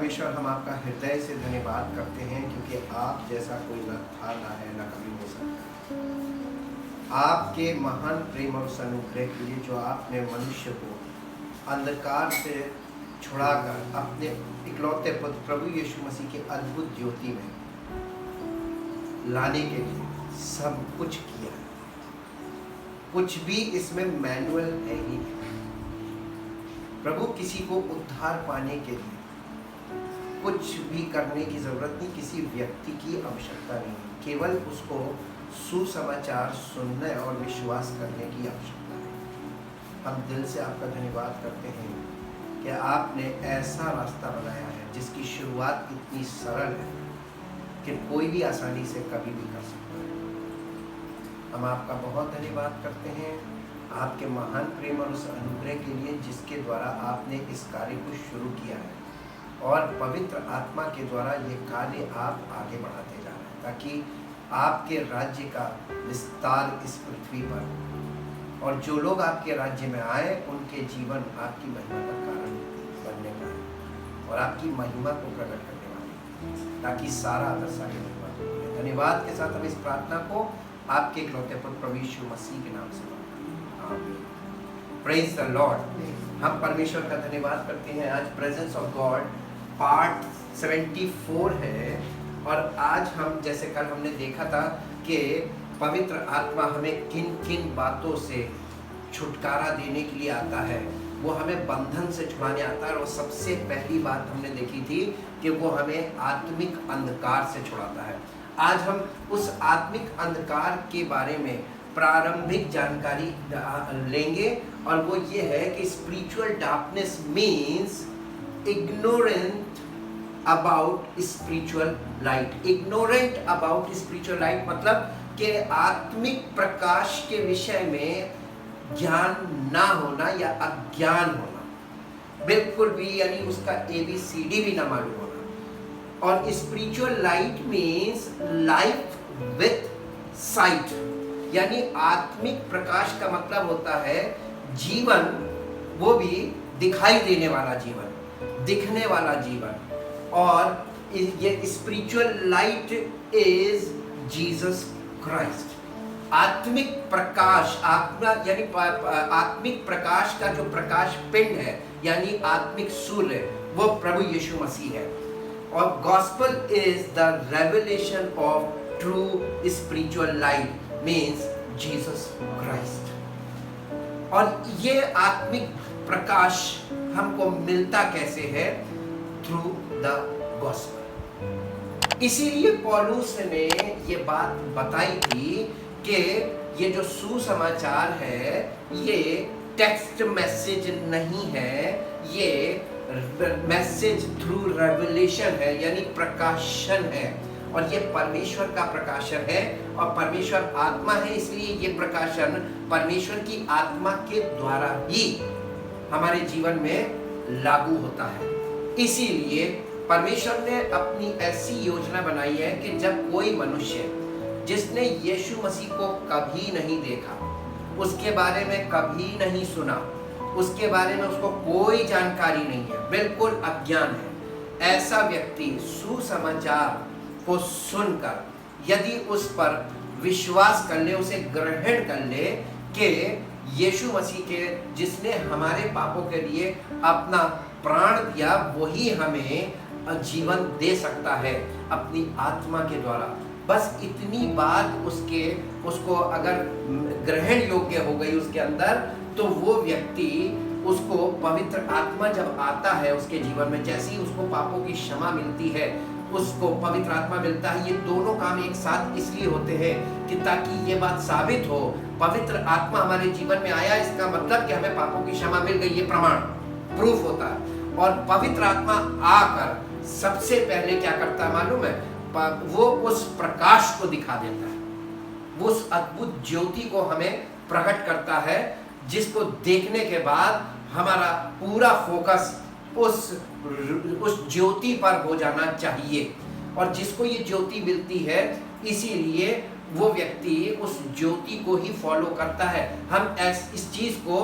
परमेश्वर, हम आपका हृदय से धन्यवाद करते हैं क्योंकि आप जैसा कोई न था, ना है, ना कभी हो सकता। आपके महान प्रेम और अनुग्रह के लिए जो आपने मनुष्य को अंधकार से छुड़ाकर अपने इकलौते पुत्र प्रभु यीशु मसीह के अद्भुत ज्योति में लाने के लिए सब कुछ किया। कुछ भी इसमें मैनुअल है ही नहीं। प्रभु, किसी को उद्धार पाने के लिए कुछ भी करने की जरूरत नहीं, किसी व्यक्ति की आवश्यकता नहीं, केवल उसको सुसमाचार सुनने और विश्वास करने की आवश्यकता है। हम दिल से आपका धन्यवाद करते हैं कि आपने ऐसा रास्ता बनाया है जिसकी शुरुआत इतनी सरल है कि कोई भी आसानी से कभी भी कर सकता है। हम आपका बहुत धन्यवाद करते हैं आपके महान प्रेम और उस अनुग्रह के लिए जिसके द्वारा आपने इस कार्य को शुरू किया है, और पवित्र आत्मा के द्वारा ये कार्य आप आगे बढ़ाते जा रहे हैं ताकि आपके राज्य का विस्तार इस पृथ्वी पर हो और जो लोग आपके राज्य में आए उनके जीवन आपकी महिमा का कारण बनने पाए और आपकी महिमा को प्रकट करने वाले, ताकि सारा आदर सारी महिमा को मिले। धन्यवाद के साथ हम इस प्रार्थना को आपके इकलौते पुत्र प्रभु यीशु मसीह के नाम से मांगते हैं, आमीन। Praise the Lord. हम परमेश्वर का धन्यवाद करते हैं। आज प्रेजेंस ऑफ गॉड पार्ट 74 है, और आज हम जैसे कल हमने देखा था कि पवित्र आत्मा हमें किन किन बातों से छुटकारा देने के लिए आता है। वो हमें बंधन से छुड़ाने आता है, और सबसे पहली बात हमने देखी थी कि वो हमें आत्मिक अंधकार से छुड़ाता है। आज हम उस आत्मिक अंधकार के बारे में प्रारंभिक जानकारी लेंगे, और वो ये है कि spiritual darkness means ignorant about spiritual light। ignorant about spiritual light मतलब कि आत्मिक प्रकाश के विषय में ज्ञान ना होना या अज्ञान होना, बिल्कुल भी, यानी उसका ABCD भी ना मालूम होना। और spiritual light means life with site, यानी आत्मिक प्रकाश का मतलब होता है जीवन, वो भी दिखाई देने वाला जीवन, दिखने वाला जीवन। और ये spiritual light is Jesus Christ. आत्मिक प्रकाश, आत्मा यानी आत्मिक प्रकाश का जो प्रकाश पिंड है यानी आत्मिक सूर्य, वो प्रभु यीशु मसीह है। और gospel is the revelation of true spiritual light means Jesus Christ. और ये आत्मिक प्रकाश हमको मिलता कैसे है? Through the gospel. इसीलिए पौलुस ने ये बात बताई थी कि ये जो सुसमाचार है ये टेक्स्ट मैसेज नहीं है, ये मैसेज थ्रू रेवलेशन है, यानी प्रकाशन है। और ये परमेश्वर का प्रकाशन है, और परमेश्वर आत्मा है, इसलिए ये प्रकाशन परमेश्वर की आत्मा के द्वारा ही हमारे जीवन में लागू होता है। इसीलिए परमेश्वर ने अपनी ऐसी योजना बनाई है कि जब कोई मनुष्य जिसने यीशु मसीह को कभी नहीं देखा, उसके बारे में कभी नहीं सुना, उसके बारे में उसको कोई जानकारी नहीं है, बिल्कुल अज्ञान है, ऐसा व्यक्ति सुसमाचार को सुनकर यदि उस पर विश्वास कर ले, उसे ग्रहण कर ले कि यीशु मसीह के जिसने हमारे पापों के लिए अपना प्राण दिया, वही हमें जीवन दे सकता है अपनी आत्मा के द्वारा, बस इतनी बात उसको अगर ग्रहण योग्य हो गई उसके अंदर, तो वो व्यक्ति, उसको पवित्र आत्मा जब आता है उसके जीवन में, जैसे ही उसको पापों की क्षमा मिलती है, उसको पवित्र आत्मा मिलता है। ये दोनों काम एक साथ इसलिए होते हैं कि ताकि ये बात साबित हो, पवित्र आत्मा हमारे जीवन में आया, इसका मतलब कि हमें पापों की क्षमा मिल गई, ये प्रमाण, प्रूफ होता है। और पवित्र आत्मा आकर सबसे पहले क्या करता है मालूम है? वो उस प्रकाश को दिखा देता है, वो उस अद्भुत ज्योति को हमें प्रकट करता है, जिसको देखने के बाद हमारा पूरा फोकस उस ज्योति पर हो जाना चाहिए। और जिसको ये ज्योति मिलती है, इसीलिए वो व्यक्ति उस ज्योति को ही फॉलो करता है। हम इस चीज को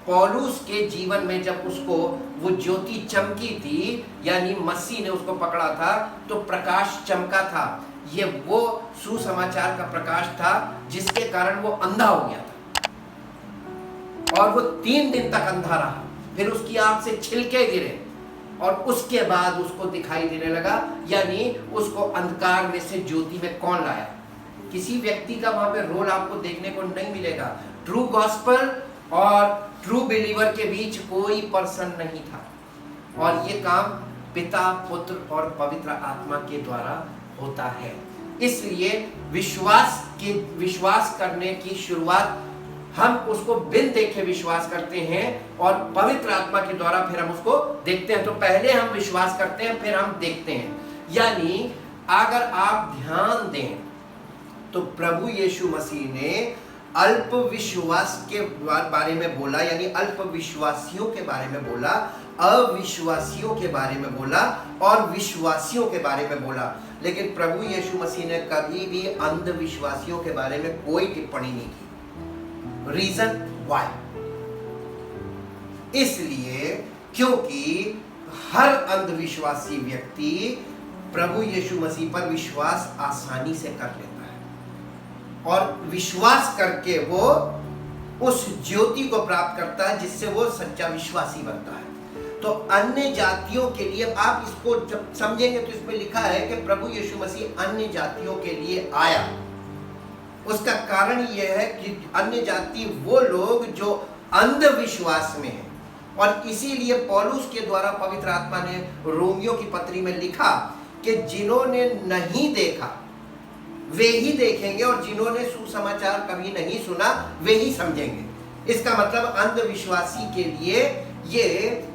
पौलुस के जीवन में जब उसको वो ज्योति चमकी थी, यानी मसीह ने उसको पकड़ा था तो प्रकाश चमका था। ये वो सुसमाचार का प्रकाश था जिसके कारण वो अंधा हो गया था और वो 3 दिन तक अंधा रहा। फिर उसकी आंख से छिलके गिरे और उसके बाद उसको दिखाई देने लगा, यानी उसको अंधकार में से ज्योति में कौन लाया। किसी व्यक्ति का वहां पे रोल आपको देखने को नहीं मिलेगा। ट्रू गॉस्पल और ट्रू बिलीवर के बीच कोई पर्सन नहीं था और ये काम पिता, पुत्र और पवित्र आत्मा के द्वारा होता है। इसलिए विश्वास करने की शुरुआत हम उसको बिन देखे विश्वास करते हैं और पवित्र आत्मा के द्वारा फिर हम उसको देखते हैं। तो पहले हम विश्वास करते हैं, फिर हम देखते हैं। यानी अगर आप ध्यान दें तो प्रभु यीशु मसीह ने अल्प विश्वास के बारे में बोला, यानी अल्प विश्वासियों के बारे में बोला, अविश्वासियों के बारे में बोला और विश्वासियों के बारे में बोला। लेकिन प्रभु यीशु मसीह ने कभी भी अंधविश्वासियों के बारे में कोई टिप्पणी नहीं की। Reason why? इसलिए क्योंकि हर अंधविश्वासी व्यक्ति प्रभु यीशु मसीह पर विश्वास आसानी से कर लेता है और विश्वास करके वो उस ज्योति को प्राप्त करता है जिससे वो सच्चा विश्वासी बनता है। तो अन्य जातियों के लिए आप इसको जब समझेंगे तो इसमें लिखा है कि प्रभु यीशु मसीह अन्य जातियों के लिए आया। उसका कारण यह है कि अन्य जाति वो लोग जो अंधविश्वास में हैं और इसीलिए पौलुस के द्वारा पवित्र आत्मा ने रोमियो की पत्री में लिखा कि जिन्होंने नहीं देखा वे ही देखेंगे और जिन्होंने सुसमाचार कभी नहीं सुना वे ही समझेंगे। इसका मतलब अंधविश्वासी के लिए ये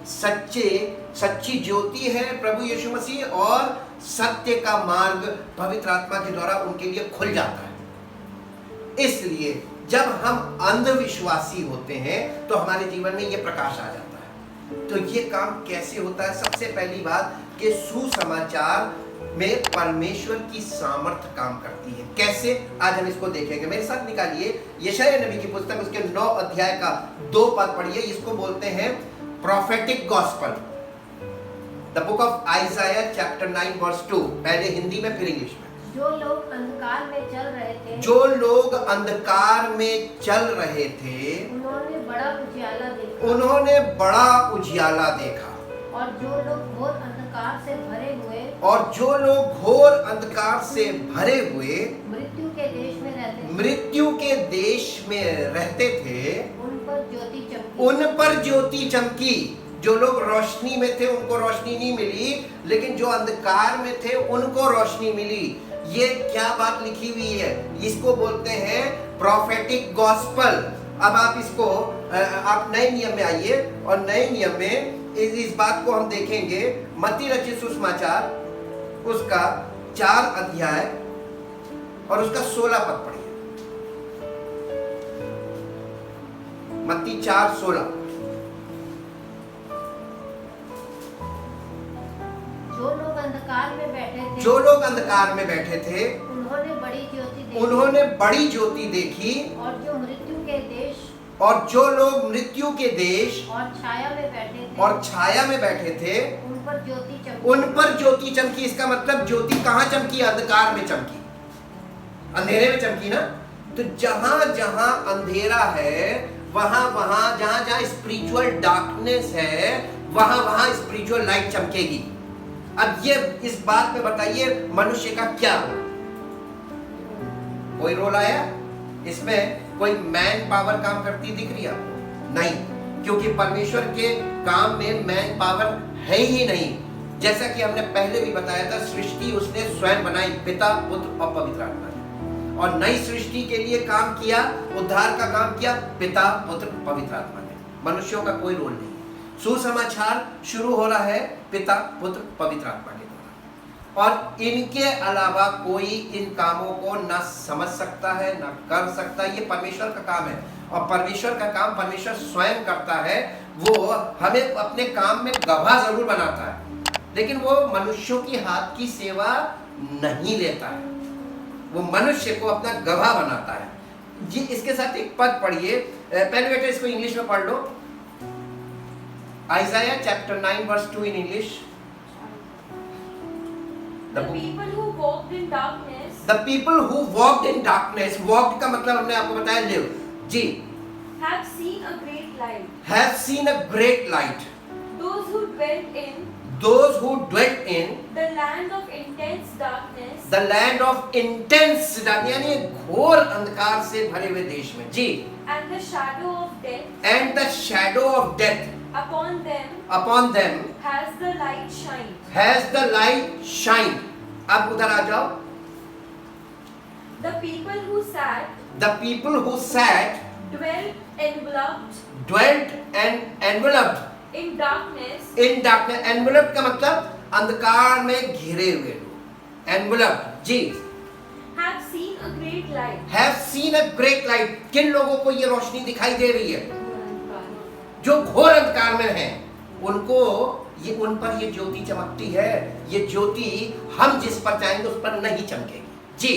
सच्ची ज्योति है प्रभु यीशु मसीह और सत्य का मार्ग पवित्र आत्मा के द्वारा उनके लिए खुल जाता है। इसलिए जब हम अंधविश्वासी होते हैं तो हमारे जीवन में ये प्रकाश आ जाता है। तो ये काम कैसे होता है? सबसे पहली बात कि सुसमाचार में परमेश्वर की सामर्थ काम करती है। कैसे? आज हम इसको देखेंगे। मेरे साथ निकालिए यशायाह नबी की पुस्तक, उसके 9 अध्याय का 2 पद पढ़िए। इसको बोलते हैं prophetic gospel, the book of Isaiah chapter 9 verse 2। पहले हिंदी में फिर इंग्लिश में। जो लोग अंधकार में चल रहे थे, जो लोग अंधकार में चल रहे थे उन्होंने बड़ा उजियाला देखा। उन्होंने बड़ा उजियाला देखा। और जो लोग घोर अंधकार से भरे हुए, और जो लोग घोर अंधकार से भरे हुए मृत्यु के देश में रहते थे, मृत्यु के देश में रहते थे, उन पर ज्योति चमकी। उन पर ज्योति चमकी। जो लोग रोशनी में थे उनको रोशनी नहीं मिली, लेकिन जो अंधकार में थे उनको रोशनी मिली। ये क्या बात लिखी हुई है? इसको बोलते हैं प्रोफेटिक गॉस्पल। अब आप इसको आप नए नियम में आइए और नए नियम में इस बात को हम देखेंगे। मत्ती रचित सुसमाचार उसका 4 अध्याय और उसका 16 पद पढ़िए। मत्ती 4:16। जो लोग अंधकार में बैठे थे, जो लोग अंधकार में बैठे थे उन्होंने बड़ी ज्योति देखी। उन्होंने बड़ी ज्योति देखी। और जो मृत्यु के देश, और जो लोग मृत्यु के देश और छाया में बैठे थे, और छाया में बैठे थे उन पर ज्योति चमकी। उन पर ज्योति चमकी। इसका मतलब ज्योति कहाँ चमकी? अंधकार में चमकी, अंधेरे में चमकी ना। तो जहां जहां अंधेरा है, वहां जहां स्पिरिचुअल डार्कनेस है, वहां स्पिरिचुअल लाइट चमकेगी। अब ये इस बात में बताइए मनुष्य का क्या रोल? कोई रोल आया इसमें? कोई मैन पावर काम करती दिख रही है आपको? नहीं, क्योंकि परमेश्वर के काम में मैन पावर है ही नहीं। जैसा कि हमने पहले भी बताया था, सृष्टि उसने स्वयं बनाई, पिता, पुत्र और पवित्र आत्मा ने। और नई सृष्टि के लिए काम किया, उद्धार का काम किया पिता, पुत्र, पवित्र आत्मा ने। मनुष्यों का कोई रोल नहीं। सुसमाचार शुरू हो रहा है पिता, पुत्र, पवित्र आत्मा के द्वारा और इनके अलावा कोई इन कामों को न समझ सकता है, न कर सकता। ये परमेश्वर का काम है और परमेश्वर का काम परमेश्वर स्वयं करता है। वो हमें अपने काम में गवाह जरूर बनाता है, लेकिन वो मनुष्यों की हाथ की सेवा नहीं लेता है। वो मनुष्य को अपना गवाह बनाता है। जी इसके साथ एक पद पढ़िए, पहले बेटा इसको इंग्लिश में पढ़ लो। Isaiah chapter 9 verse 2 in English. The people who walked in darkness The people who walked in darkness, walked का मतलब हमने आपको बताया live, ji, have seen a great light. have seen a great light. Those who dwelt in Those who dwelt in the land of intense darkness the land of intense darkness, यानी घोर अंधकार से भरे हुए देश में, जी, and the shadow of death, and the shadow of death upon them has the light shined. the light shined. अब उधर आ जाओ। The people who sat The people who sat dwelt enveloped dwelt and enveloped in darkness, in darkness. enveloped का मतलब अंधकार में घिरे हुए लोग, enveloped, ji, have seen a great light. have seen a great light. किन लोगों को ये रोशनी दिखाई दे रही है? जो घोर अंधकार में हैं, उनको ये, उन पर ये ज्योति चमकती है। ये ज्योति हम जिस पर जाएंगे उस पर नहीं चमकेगी, जी।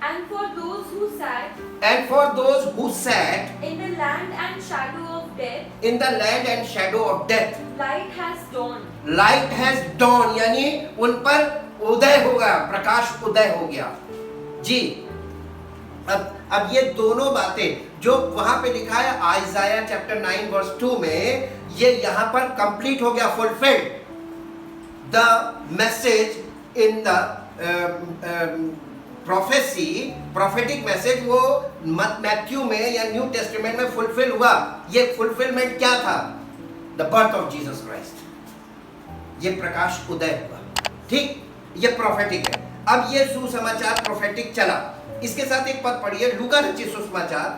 And for those who sat And for those who sat in the land and shadow of death, in the land and shadow of death, light has dawned. light has dawned, यानी उन पर उदय होगा, प्रकाश उदय हो गया, जी। अब ये दोनों बातें जो वहां पे लिखा है आइजाया चैप्टर 9 वर्स 2 में, ये यहां पर कंप्लीट हो गया, fulfilled. The message in the prophecy, prophetic message, वो मैथ्यू में या न्यू टेस्टामेंट में फुलफिल हुआ। ये फुलफिलमेंट क्या था? The birth of Jesus Christ. ये प्रकाश उदय हुआ, ठीक, ये प्रोफेटिक है। अब ये सुसमाचार प्रोफेटिक चला। इसके साथ एक पद पढ़िए, लूका रचित सुसमाचार,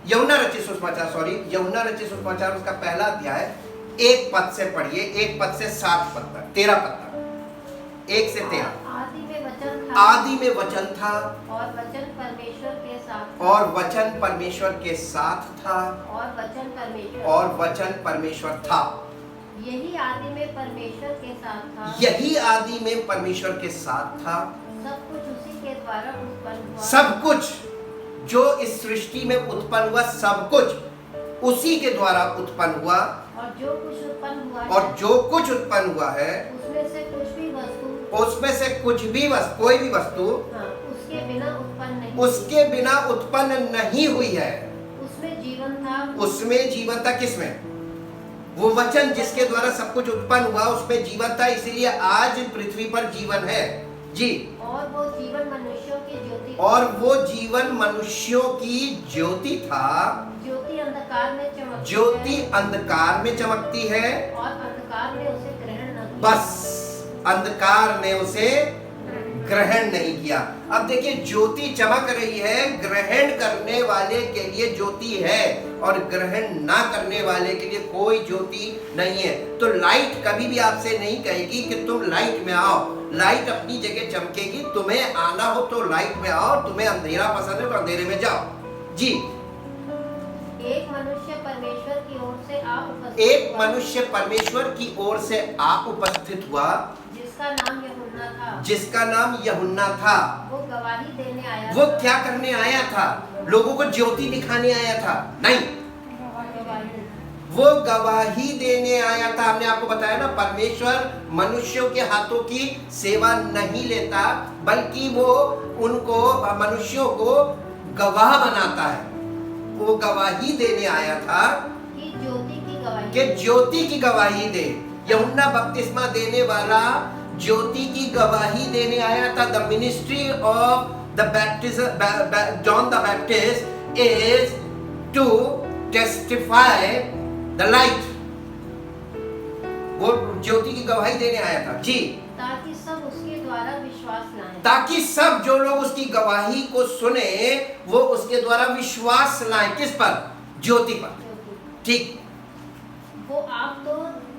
यूहन्ना रचित सुसमाचार, यूहन्ना रचित सुसमाचार, उसका पहला अध्याय 1 पद से पढ़िए, 1 पद से 7 पद तक, 13 पद तक, 1 से 13। आदि में वचन था, आदि में वचन था, और वचन परमेश्वर के साथ था, और वचन परमेश्वर के साथ था, और वचन परमेश्वर, और वचन परमेश्वर था। यही आदि में परमेश्वर के साथ था, यही आदि में परमेश्वर के साथ था। सब कुछ उसी के द्वारा उत्पन्न हुआ, सब कुछ जो इस सृष्टि में उत्पन्न हुआ, सब कुछ उसी के द्वारा उत्पन्न हुआ, और जो कुछ उत्पन्न हुआ है, और जो कुछ उत्पन्न हुआ है, उसमें से कुछ भी वस्तु, उसमें से कुछ भी वस्तु, कोई भी वस्तु हाँ, उसके बिना उत्पन्न नहीं, उसके बिना उत्पन्न नहीं हुई है। उसमें जीवन था, उसमें जीवन था। किसमें? वो वचन जिसके द्वारा सब कुछ उत्पन्न हुआ, उसमें जीवन था, इसीलिए आज पृथ्वी पर जीवन है, जी। और वो जीवन मनुष्यों की ज्योति, और वो जीवन मनुष्यों की ज्योति था। ज्योति अंधकार में चमकती ज्योति है, अंधकार में चमकती है, और अंधकार ने उसे ग्रहण न किया। बस अंधकार ने उसे ग्रहण नहीं किया। अब देखिए, ज्योति चमक रही है, ग्रहण करने वाले के लिए ज्योति है, और ग्रहण ना करने वाले के लिए कोई ज्योति नहीं है। तो लाइट कभी भी आपसे नहीं कहेगी कि तुम लाइट में आओ। लाइट अपनी जगह चमकेगी। तुम्हें आना हो तो लाइट में आओ, तुम्हें अंधेरा पसंद है तो अंधेरे में जाओ, जी। एक मनुष्य परमेश्वर की ओर से आ उपस्थित एक हुआ, मनुष्य परमेश्वर की ओर से आ उपस्थित हुआ, जिसका नाम यूहन्ना था, जिसका नाम यूहन्ना था। वो गवाही देने आया वो था, क्या करने आया था? लोगों को ज्योति दिखाने आया था? नहीं, गवाही, वो गवाही देने आया था। हमने आपको बताया ना, परमेश्वर मनुष्यों के हाथों की सेवा नहीं लेता, बल्कि वो उनको, मनुष्यों को गवाह बनाता है। वो गवाही देने आया था कि ज्योति की गवाही, कि ज्योति की गवाही दे। यूहन्ना बपतिस्मा देने वाला ज्योति की गवाही देने आया था। The ministry of the John the Baptist is to testify the light. वो ज्योति की गवाही देने आया था, जी, ताकि सब उसके द्वारा विश्वास लाएं, ताकि सब जो लोग उसकी गवाही को सुने वो उसके द्वारा विश्वास लाएं। किस पर? ज्योति पर, ठीक। वो आप तो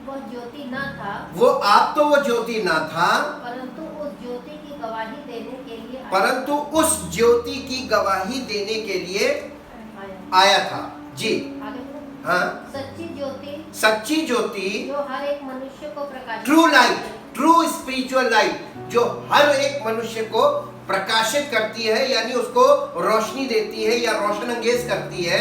वो ज्योति न था, वो आप तो वो ज्योति ना था, परंतु उस ज्योति की गवाही देने के लिए आया, परंतु उस ज्योति की गवाही देने के लिए आया था, जी। आगे बोलो। हाँ, सच्ची ज्योति, सच्ची ज्योति, जो हर एक मनुष्य को प्रकाशित true light, true spiritual light, जो हर एक मनुष्य को प्रकाशित करती है, यानी उसको रोशनी देती है या रोशन अंगेज करती है।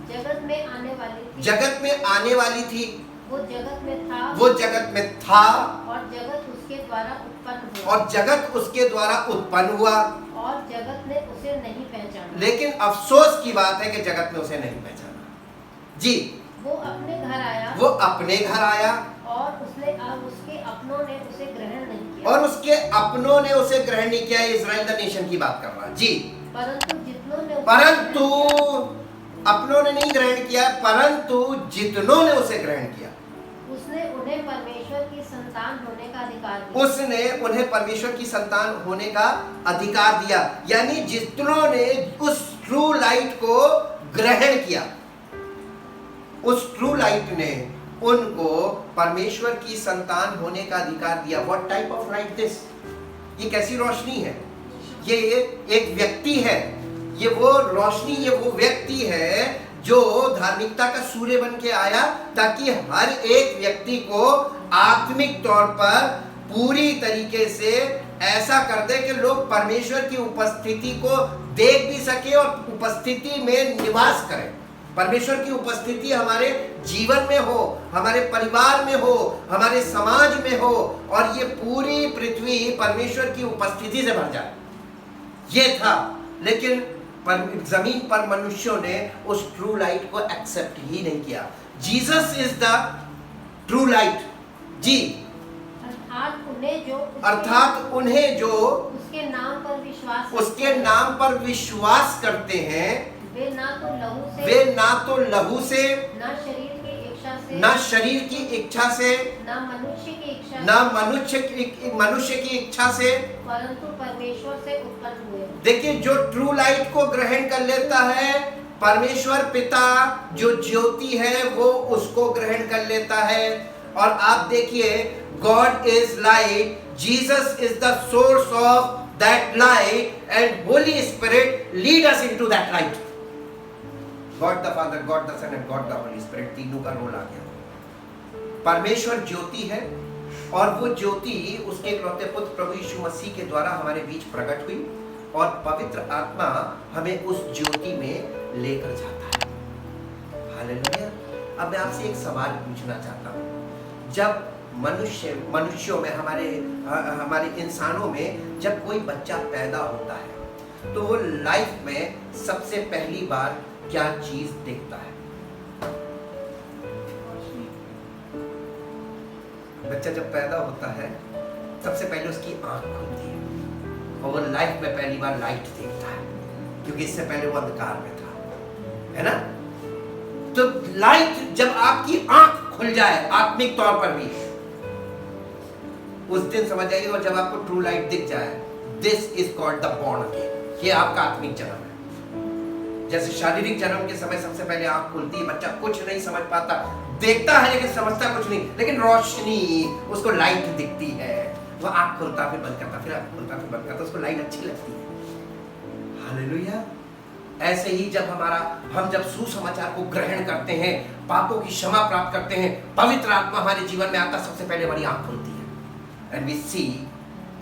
जगत में आने वाली थी, जगत में आने वाली थी, वो जगत में था, वो जगत में था, और जगत उसके द्वारा उत्पन्न हुआ, और जगत उसके द्वारा उत्पन्न हुआ, और जगत ने उसे नहीं पहचाना। लेकिन अफसोस की बात है कि जगत ने उसे नहीं पहचाना। जी, वो अपने घर आया, वो अपने घर आया, और उसके अपनों ने उसे ग्रहण नहीं किया, और उसके अपनों ने उसे ग्रहण नहीं किया। इजराइल द नेशन की बात कर रहा है। जी, परंतु जितनों ने उसे परंतु अपनों ने नहीं ग्रहण किया, परंतु जितनों ने उसे ग्रहण किया, उसने उन्हें परमेश्वर की संतान होने का अधिकार दिया। उसने उन्हें परमेश्वर की संतान होने का अधिकार दिया। यानी जितनों ने उस ट्रू लाइट को ग्रहण किया, उस ट्रू लाइट ने उनको परमेश्वर की संतान होने का अधिकार दिया। What type of light this? ये कैसी रोशनी है? ये एक व्यक्ति है, ये वो रोशनी, ये वो व्यक्ति है जो धार्मिकता का सूर्य बन के आया, ताकि हर एक व्यक्ति को आत्मिक तौर पर पूरी तरीके से ऐसा कर दे कि लोग परमेश्वर की उपस्थिति को देख भी सके और उपस्थिति में निवास करें। परमेश्वर की उपस्थिति हमारे जीवन में हो, हमारे परिवार में हो, हमारे समाज में हो, और ये पूरी पृथ्वी परमेश्वर की उपस्थिति से भर जाए। ये था, लेकिन जमीन पर मनुष्यों ने उस ट्रू लाइट को एक्सेप्ट ही नहीं किया। Jesus is the true light. जी, अर्थात उन्हें जो उसके नाम पर विश्वास करते हैं, वे ना तो लहू से, ना शरीर की इच्छा से, ना मनुष्य की इच्छा से, परंतु परमेश्वर से उत्पन्न हुए। देखिए, जो ट्रू लाइट को ग्रहण कर लेता है, परमेश्वर पिता जो ज्योति है वो उसको ग्रहण कर लेता है। और आप देखिए, God is light, Jesus is the source of that light, and Holy Spirit lead us into that light. God the Father, God the Son and God the Holy Spirit, तीनों का रोल आ गया। परमेश्वर ज्योति है, और वो ज्योति उसके इकलौते पुत्र प्रभु यीशु मसीह के द्वारा हमारे बीच प्रकट हुई, और पवित्र आत्मा हमें उस ज्योति में लेकर जाता है। हालेलुया। अब मैं आपसे एक सवाल पूछना चाहता हूँ। जब मनुष्यों में, हमारे इंसानों में जब कोई बच्चा पैदा होता है, तो वो लाइफ में सबसे पहली बार क्या चीज देखता है? बच्चा जब पैदा होता है, सबसे पहले उसकी आंख खुलती है, और वो लाइफ में पहली बार लाइट देखता है, क्योंकि इससे पहले वो अंधकार में था, है ना? तो लाइट, जब आपकी आंख खुल जाए आत्मिक तौर पर भी, उस दिन समझ जाइए, और जब आपको ट्रू लाइट दिख जाए, this is called the born again. ये आपका आत्मिक जन्म है। जैसे शारीरिक जन्म के समय सबसे पहले आंख खुलती है, बच्चा कुछ नहीं समझ पाता, देखता है लेकिन समझता कुछ नहीं, लेकिन रोशनी, उसको लाइट दिखती है, वो आंख खुलता फिर बंद करता, फिर आंख खुलता फिर बंद करता, उसको लाइट अच्छी लगती है। हालेलुया। ऐसे ही हम जब सुसमाचार को ग्रहण करते हैं, पापों की क्षमा प्राप्त करते हैं, पवित्र आत्मा हमारे जीवन में आता, सबसे पहले हमारी आंख खुलती है, and we see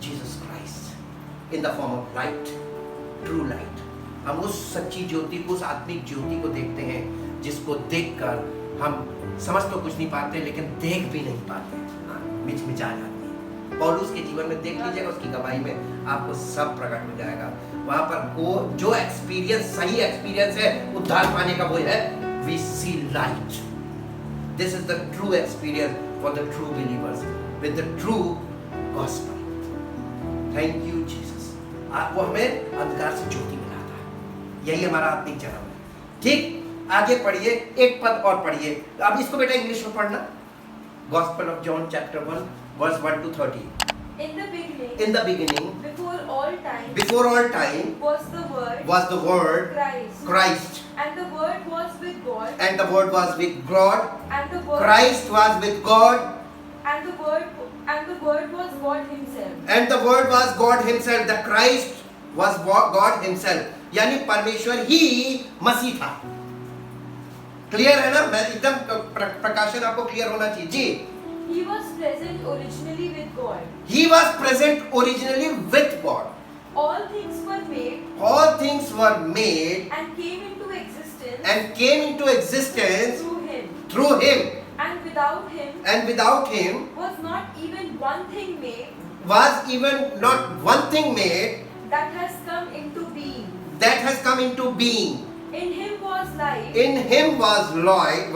Jesus Christ in the form of light, true light. हम उस सच्ची ज्योति को, उस आत्मिक ज्योति को देखते हैं, जिसको देखकर हम समझ तो कुछ नहीं पाते, लेकिन देख भी नहीं पाते, मिचमिचा जाती है। पौलुस के जीवन में देख लीजिएगा, उसकी गवाही में आपको सब प्रकट हो जाएगा। वहां पर जो एक्सपीरियंस, सही एक्सपीरियंस है उद्धार पाने का, वो है we see light. This is the true experience for the true believers with the true gospel. Thank you Jesus. वो हमें अंधकार से ज्योति में लाता है। यही हमारा आत्मिक जन्म है। ठीक, आगे पढ़िए, एक पद और पढ़िए। अब इसको बेटा इंग्लिश में पढ़ना। Gospel of John chapter 1 verse 1 to 30। In the beginning, before all time, was the word, Christ, and the word was with God, and the word was with God, and the word, Christ was with God, and the word was God himself, and the word was God himself. The Christ was God himself, यानी परमेश्वर ही मसीह था। Clear है ना? मैं एकदम प्रकाशन आपको clear होना चाहिए। जी, he was present originally with God, he was present originally with God, all things were made all things were made and came into existence and came into existence through him. through him, And without him and without him was not even one thing made was even not one thing made that has come into being. that has come into being. In him was life, In him was light,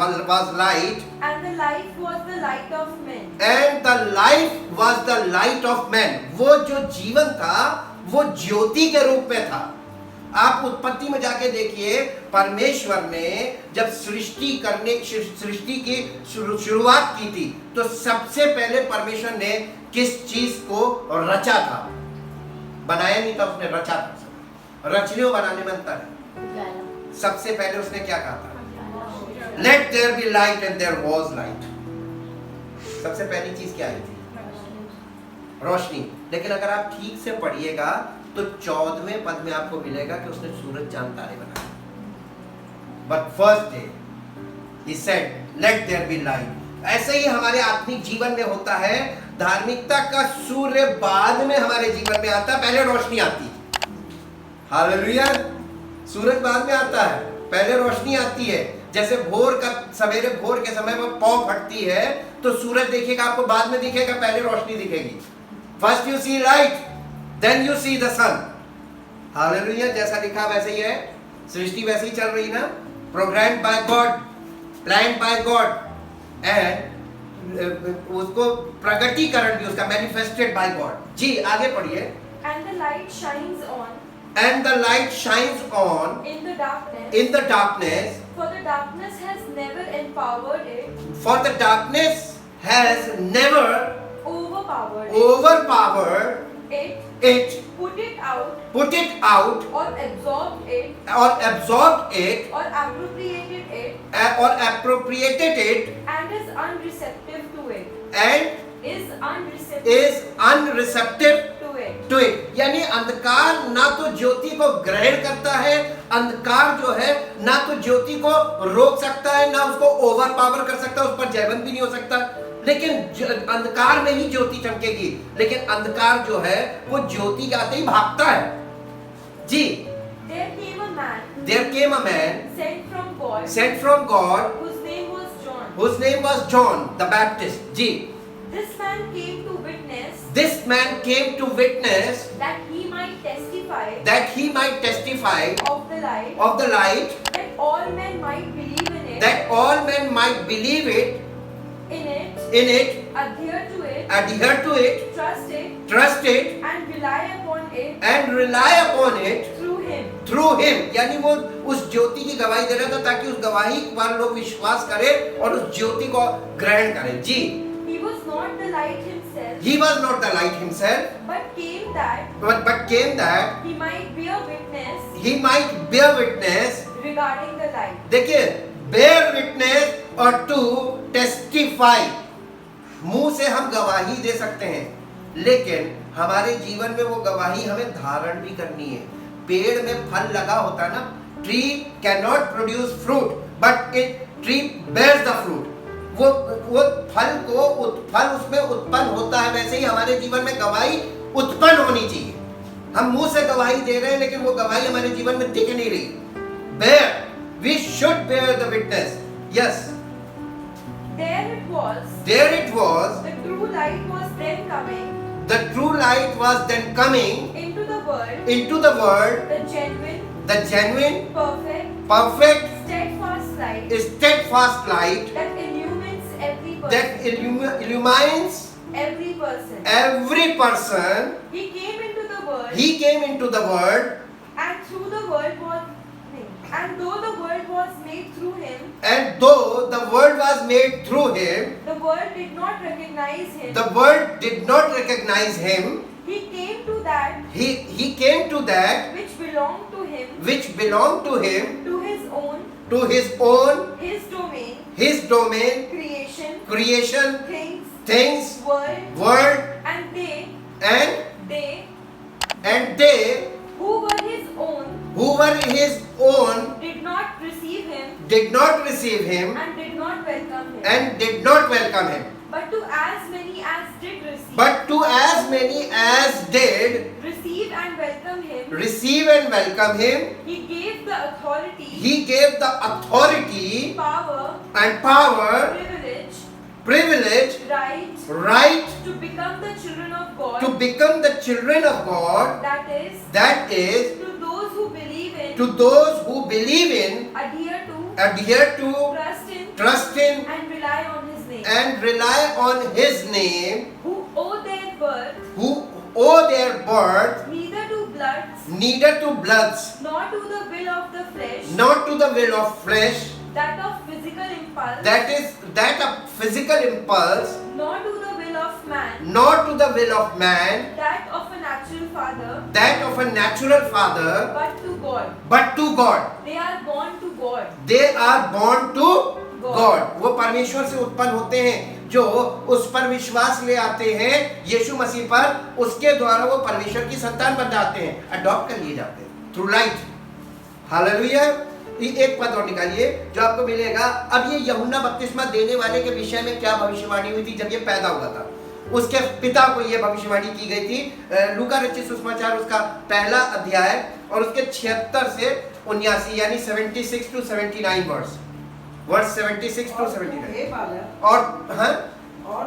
and the life was the light of men. and the life was the light of men. वो जो जीवन था वो ज्योति के रूप में था. आप उत्पत्ति में जाके देखिए, परमेश्वर ने जब सृष्टि की शुरुआत की थी तो सबसे पहले परमेश्वर ने किस चीज को रचा था? बनाया नहीं था, उसने रचा था. रचने और बनाने में अंतर है. सबसे पहले उसने क्या कहा था? Let there be light and there was light. सबसे पहली चीज क्या आई थी? रोशनी. लेकिन अगर आप ठीक से पढ़िएगा तो 14वें पद में आपको मिलेगा कि उसने सूरज चांद तारे बनाए. बट फर्स्ट डे ही said let there be light. ऐसे ही हमारे आत्मिक जीवन में होता है. धार्मिकता का सूर्य बाद में हमारे जीवन में आता है, पहले रोशनी आती है. हालेलुया. सूरज बाद में आता है, पहले रोशनी आती है. जैसे सवेरे भोर के समय में पौ फटती है तो सूरज देखिएगा आपको बाद में दिखेगा, पहले रोशनी दिखेगी. First you see light, then you see the sun. Hallelujah. जैसा लिखा वैसे ही है. सृष्टि वैसे ही चल रही ना, programmed by God, planned by God, and उसको प्रगटीकरण भी उसका मैनिफेस्टेड बाय गॉड. जी आगे पढ़िए. And the light shines on And the light shines on in the darkness, in the darkness, for the darkness has never empowered it, for the darkness has never overpowered it, put it out, or absorbed it, or appropriated it, it, and is unreceptive to it. and Is is unreceptive to it. to it. यानी अंधकार ना तो ज्योति को ग्रहण करता है, अंधकार जो है ना तो ज्योति को रोक सकता है, ना उसको ओवर पावर कर सकता है, उस पर जयवंत भी नहीं हो सकता. लेकिन अंधकार में ही ज्योति चमकेगी. लेकिन अंधकार जो है वो ज्योति के आते ही भागता है. जी. There came a man sent from God whose name was John. whose name was John the Baptist. Ji. This man came to witness This man came to witness that he might testify of the light, that all men might believe in it, that all men might believe it, in it, adhere to it, trust it, and rely upon it through him. यानी वो उस ज्योति की गवाही दे रहा था ताकि उस गवाही पर लोग विश्वास करें और उस ज्योति को ग्रहण करें. जी. He was not the light himself, but came that he might bear witness regarding the light. देखिए, bear witness और to testify. मुंह से हम गवाही दे सकते हैं, लेकिन हमारे जीवन में वो गवाही हमें धारण भी करनी है. पेड़ में फल लगा होता है ना, tree cannot produce fruit, but tree bears the fruit. वो फल उसमें उत्पन्न होता है. वैसे ही हमारे जीवन में गवाही उत्पन्न होनी चाहिए. हम मुंह से गवाही दे रहे हैं लेकिन वो गवाही हमारे जीवन में दिख नहीं रही. Bear, we should bear the witness. Yes. There it was. The true light was then coming. The true light was then coming into the world. The genuine, perfect, steadfast light that illumines every person. that illumines every person. He came into the world. He came into the world, And though the world was made through him, and though the world was made through him, the world did not recognize him. the world did not recognize him. He came to that He came to that which belonged to him, to his own, his domain, creation, things, world, and they who were his own did not receive him and did not welcome him. But to as many as did receive but to as many as did and welcome receive and welcome him. He gave the authority, He gave the authority power, and power, privilege, privilege, right right to become the children of God. to become the children of God. That is That is to those who believe in, to those who believe in, adhere to, trust in, and rely on His name. and rely on His name, Who owe their birth who owe their birth neither to bloods, neither to bloods, nor to the will of the flesh, not to the will of flesh, that of physical impulse, that of physical impulse, nor to the will of man, nor to the will of man, that of a natural father, that of a natural father, but to God. but to God. They are born to God. They are born to God. वो परमेश्वर से उत्पन्न होते हैं, जो उस पर विश्वास ले आते हैं यीशु मसीह पर, उसके द्वारा वो परमेश्वर की संतान बन जाते हैं, अडॉप्ट कर लिए जाते हैं थ्रू लाइफ। हालेलुया। एक पद और निकालिए जो आपको मिलेगा। अब ये यूहन्ना बपतिस्मा देने वाले के विषय में क्या भविष्यवाणी हुई थी जब ये पैदा हुआ था? उसके पिता को ये भविष्यवाणी की गई थी। लूका रचित सुसमाचार उसका पहला अध्याय और उसके 76 से 79 यानी 76 to 79 वर्स 76 to 79। और हाँ, और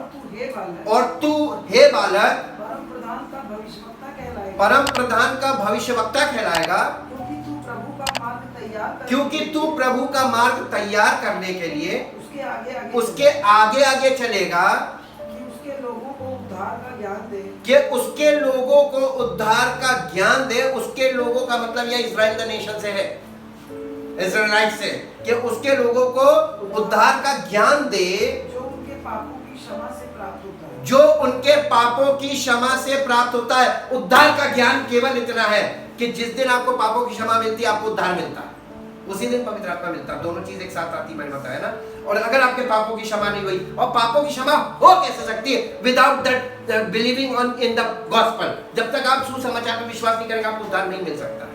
तू हे बालक परम प्रधान का भविष्यवक्ता कहलाएगा, परम प्रधान का भविष्यवक्ता कहलाएगा, क्योंकि तू प्रभु का मार्ग तैयार क्योंकि तू प्रभु का मार्ग तैयार करने करने के लिए उसके आगे आगे चलेगा, कि उसके लोगों को उद्धार का ज्ञान दे। कि उसके लोगों को उद्धार का ज्ञान दे। उसके लोगों का मतलब यह इजराइल द नेशन से है, इजराइलाइट से, कि उसके लोगों को उद्धार का ज्ञान दे जो उनके पापों की क्षमा से प्राप्त होता है, जो उनके पापों की क्षमा से प्राप्त होता है। उद्धार का ज्ञान केवल इतना है कि जिस दिन आपको पापों की क्षमा मिलती है, आपको उद्धार मिलता है, उसी दिन पवित्र आत्मा मिलता है। दोनों चीज एक साथ आती मैंने बताया ना। और अगर आपके पापों की क्षमा नहीं हुई, और पापों की क्षमा हो कैसे सकती है? Without that believing on in the gospel. जब तक आप सुसमाचार पर विश्वास नहीं करेंगे, आपको उद्धार नहीं मिल सकता है।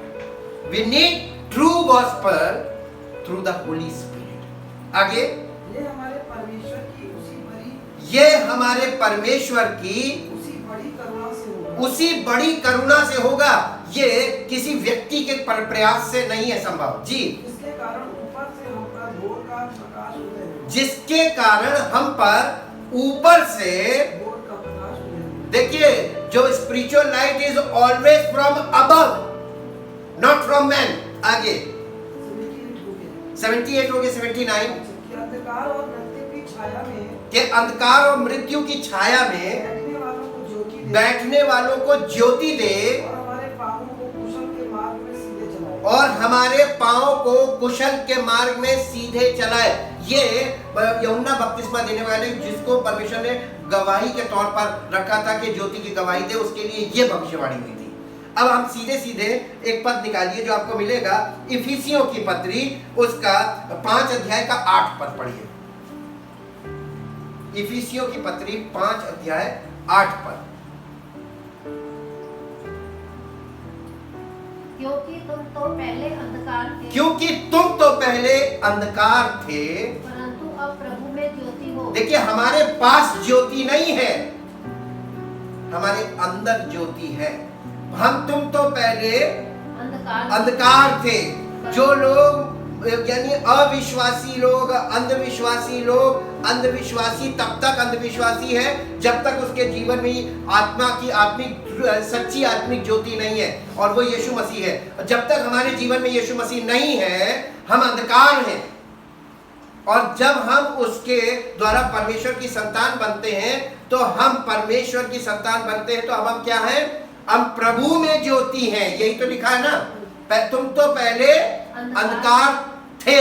We need true gospel through the Holy Spirit. आगे, ये हमारे परमेश्वर की उसी बड़ी करुणा से होगा, उसी बड़ी करुणा से होगा। ये किसी व्यक्ति के प्रयास से नहीं है संभव जी, जिसके कारण ऊपर से हम पर भोर का प्रकाश उदय हो, जिसके कारण हम पर ऊपर से भोर का प्रकाश उदय हो। देखिए, जो spiritual light is always from above, not from man. आगे 78 हो गए 79 कि अंधकार और मृत्यु की छाया में के अंधकार और मृत्यु की छाया में बैठने वालों को ज्योति दे, बैठने वालों को ज्योति दे, और हमारे पापों को कुशल के मार्ग में सीधे चलाए, और हमारे पांव को कुशल के मार्ग में सीधे चलाए। ये यूहन्ना बपतिस्मा देने वाले जिसको परमेश्वर ने गवाही के तौर पर रखा था कि ज्योति की गवाही दे, उसके लिए ये भविष्यवाणी हुई थी। अब हम सीधे सीधे एक पद निकालिए जो आपको मिलेगा इफिसियों की पत्री उसका 5 अध्याय का 8 पद पढ़िए। इफिसियों की पत्री 5 अध्याय 8 पद। क्योंकि तुम तो पहले अंधकार थे, क्योंकि तुम तो पहले अंधकार थे, परंतु अब प्रभु में ज्योति हो। देखिए, हमारे पास ज्योति नहीं है, हमारे अंदर ज्योति है। तुम तो पहले अंधकार थे। जो लोग यानी अविश्वासी लोग, अंधविश्वासी लोग, अंधविश्वासी तब तक अंधविश्वासी है जब तक उसके जीवन में आत्मा की सच्ची आत्मिक ज्योति नहीं है, और वो यीशु मसीह है। जब तक हमारे जीवन में यीशु मसीह नहीं है, हम अंधकार हैं। और जब हम उसके द्वारा परमेश्वर की संतान बनते हैं, तो हम परमेश्वर की संतान बनते हैं, तो अब हम क्या हैं? हम प्रभु में ज्योति हैं। यही तो लिखा है ना, तुम तो पहले अंधकार थे,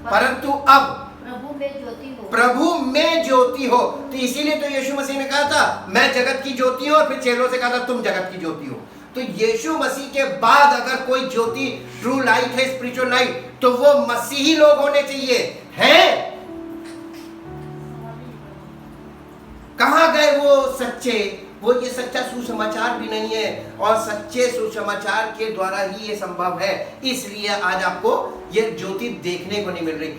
परंतु अब प्रभु में ज्योति हो। तो इसीलिए तो यीशु मसीह ने कहा था, मैं जगत की ज्योति हूं, और फिर चेलों से कहा था, तुम जगत की ज्योति हो। तो यीशु मसीह के बाद अगर कोई ज्योति, ट्रू लाइट है, स्पिरिचुअल लाइट, तो वो मसीही लोग होने चाहिए। हैं? कहां गए वो सच्चे? वो ये सच्चा सुसमाचार भी नहीं है, और सच्चे सुसमाचार के द्वारा ही ये संभव है। इसलिए आज आपको ये ज्योति देखने को नहीं मिल रही।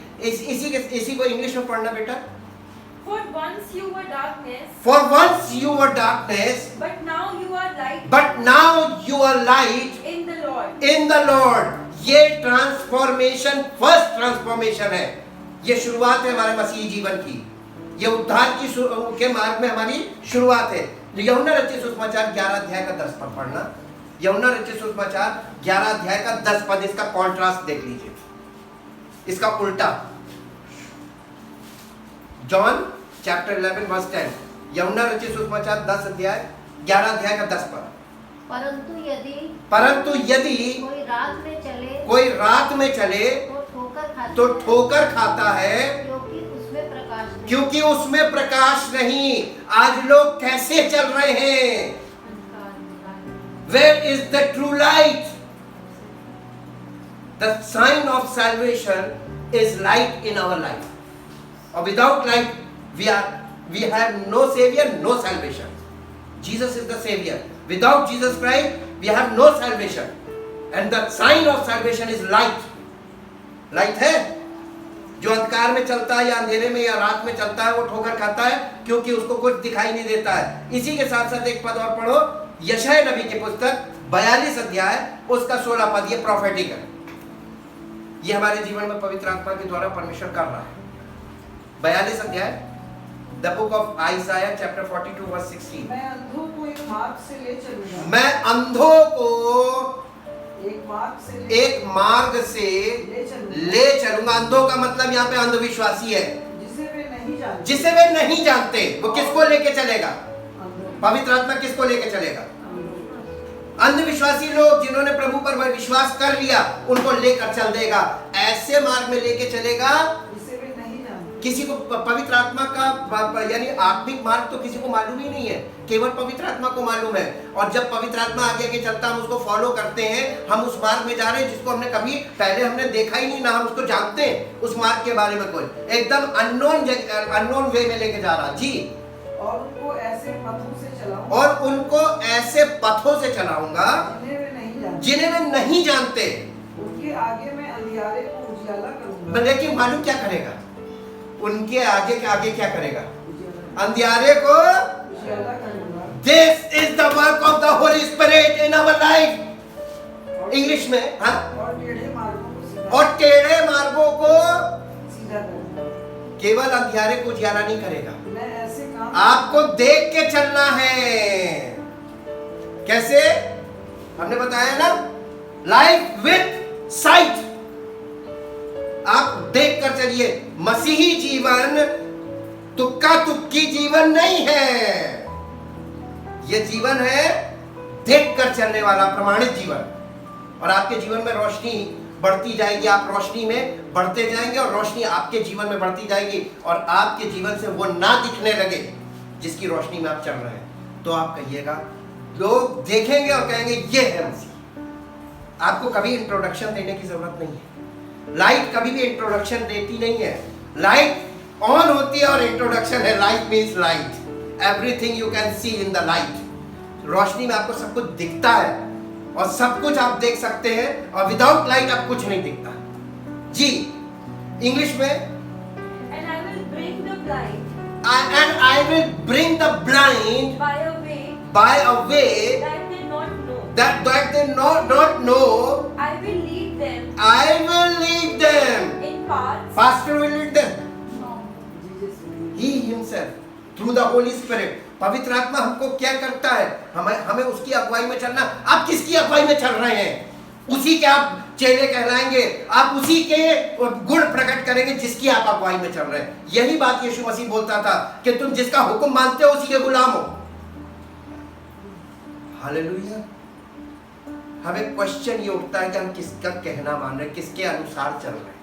इसी को इंग्लिश में पढ़ना बेटा। For once you were darkness, For once you were darkness, but now you are light but now you are light in the Lord. in the Lord. ये ट्रांसफॉर्मेशन फर्स्ट ट्रांसफॉर्मेशन है, ये शुरुआत है हमारे मसीही जीवन की, ये उद्धार की के मार्ग में हमारी शुरुआत है। यूहन्ना रचित सुसमाचार 11 अध्याय का 10 पद पढ़ना। यूहन्ना रचित सुसमाचार 11 अध्याय का 10 पद, इसका कॉन्ट्रास्ट देख लीजिए, इसका उल्टा। जॉन चैप्टर 11 वर्स 10, यूहन्ना रचित सुसमाचार 10 अध्याय 11 अध्याय का 10 पद। परंतु यदि कोई रात में चले तो ठोकर खाता है, क्योंकि उसमें प्रकाश नहीं। आज लोग कैसे चल रहे हैं? Where is the true light? The sign of salvation is light in our life. Or without light, we have no savior, no salvation. Jesus is the savior. Without Jesus Christ, we have no salvation. And the sign of salvation is light. Light है, जो अंधकार में चलता है या अंधेरे में या रात में चलता है, वो ठोकर खाता है, क्योंकि उसको कुछ दिखाई नहीं देता है। इसी के साथ साथ एक पद और पढ़ो, यशायाह नबी की पुस्तक 42 अध्याय उसका 16 पद, ये प्रोफेटिक है, ये हमारे जीवन में पवित्र आत्मा के द्वारा परमेश्वर कर रहा है। 42 अध्याय, the book of Isaiah chapter 42 verse 16। मैं अंधों को एक मार्ग से ले चलूंगा, मैं अंधों को एक मार्ग से ले चलूंगा। अंधों का मतलब यहाँ पे अंधविश्वासी है, जिसे वे नहीं जानते। वो किसको लेके चलेगा? पवित्र आत्मा किसको लेके चलेगा? अंधविश्वासी लोग जिन्होंने प्रभु पर विश्वास कर लिया, उनको लेकर चल देगा। ऐसे मार्ग में लेके चलेगा किसी को पवित्र आत्मा का यानी आत्मिक मार्ग तो किसी को मालूम ही नहीं है, केवल पवित्र आत्मा को मालूम है। और जब पवित्र आत्मा आगे आगे चलता, हम उसको फॉलो करते हैं, हम उस मार्ग में जा रहे हैं जिसको हमने कभी पहले हमने देखा ही नहीं, ना हम उसको जानते हैं उस मार्ग के बारे में, कोई एकदम अननोन वे में लेके जा रहा जी। और उनको ऐसे पथों से चलाऊंगा जिन्हें वे नहीं जानते। उनके आगे मैं अंधियारे को उजियाला करूंगा। लेकिन मालूम क्या करेगा? उनके आगे क्या करेगा? अंधियारे को उजियाला करूंगा। This is the work of the Holy Spirit in our life। English में हाँ, और टेढ़े मार्गों को सीधा करूंगा। केवल अंधियारे को उजियाला नहीं करेगा, मैं ऐसे काम आपको देख के चलना है। कैसे? हमने बताया ना, लाइफ विथ साइट। आप देख कर चलिए। मसीही जीवन तुक्का तुक्की जीवन नहीं है, यह जीवन है देख कर चलने वाला प्रमाणित जीवन। और आपके जीवन में रोशनी बढ़ती जाएगी, आप रोशनी में बढ़ते जाएंगे और रोशनी आपके जीवन में बढ़ती जाएगी, और आपके जीवन से वो ना दिखने लगे जिसकी रोशनी में आप चल रहे हैं, तो आप कहिएगा, लोग देखेंगे और कहेंगे ये है मसीह। आपको कभी इंट्रोडक्शन देने की जरूरत नहीं है। लाइट कभी भी इंट्रोडक्शन देती नहीं है, लाइट ऑन होती है और इंट्रोडक्शन है। Light means light, everything you can see in the light. रोशनी में आपको सब कुछ दिखता है और सब कुछ आप देख सकते हैं, और विदाउट लाइट आप कुछ नहीं दिखता जी। इंग्लिश में And I will bring the blind and I will bring the blind by a way that they not know. that they not know. I will lead them I will lead them. in paths. Pastor will lead them. He himself through the Holy Spirit. पवित्र आत्मा हमको क्या करता है? हमें उसकी अगुवाई में चलना। आप किसकी अगुवाई में चल रहे हैं? उसी के आप चेले कहलाएंगे, आप उसी के गुण प्रकट करेंगे जिसकी आप अगुवाई में चल रहे हैं। यही बात यीशु मसीह बोलता था कि तुम जिसका हुक्म मानते हो उसी के गुलाम हो। हालेलुया। हमें क्वेश्चन ये उठता है कि हम किसका कहना मान रहे हैं, किसके अनुसार चल रहे हैं,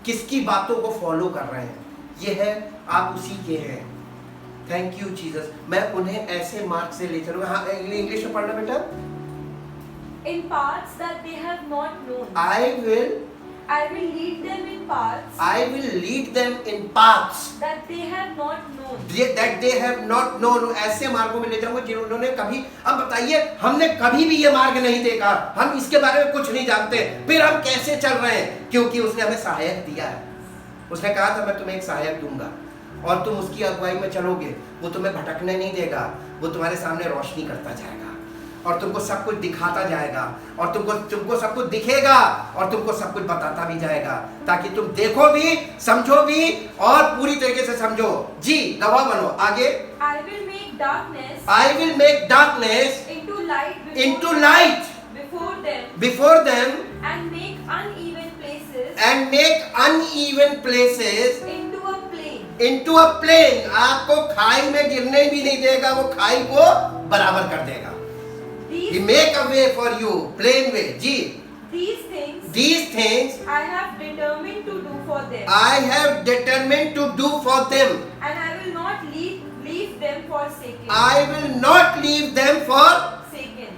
किसकी बातों को फॉलो कर रहे हैं। ये है, आप उसी के हैं। Thank you Jesus. मैं उन्हें ऐसे मार्ग से ले चलूंगा। हाँ, इंग्लिश में पढ़ना बेटा। In paths that they have not known. I will lead them in paths. I will lead them in paths that they have not known. that they have not known। ऐसे मार्गों में ले जाऊंगा जिन्होंने कभी, अब बताइए, हमने कभी भी ये मार्ग नहीं देखा, हम इसके बारे में कुछ नहीं जानते, फिर हम कैसे चल रहे हैं? क्योंकि उसने हमें सहायक दिया है। उसने कहा था मैं तुम्हें एक सहायक दूंगा, और तुम उसकी अगुवाई में चलोगे, वो तुम्हें भटकने नहीं देगा, वो तुम्हारे सामने रोशनी करता जाएगा और तुमको सब कुछ दिखाता जाएगा और तुमको सब कुछ दिखेगा और तुमको सब कुछ बताता भी जाएगा, ताकि तुम देखो भी, समझो भी और पूरी तरीके से समझो। जी, गवाह बनो। आगे, I will make darkness I will make darkness into light into light before them and make uneven places places into a plain. आपको खाई में गिरने भी नहीं देगा, वो खाई को बराबर कर देगा। He make a way for you, plain way. Ji, these things I have determined to do for them, I have determined to do for them. and I will not leave them forsaken. I will not leave them forsaken.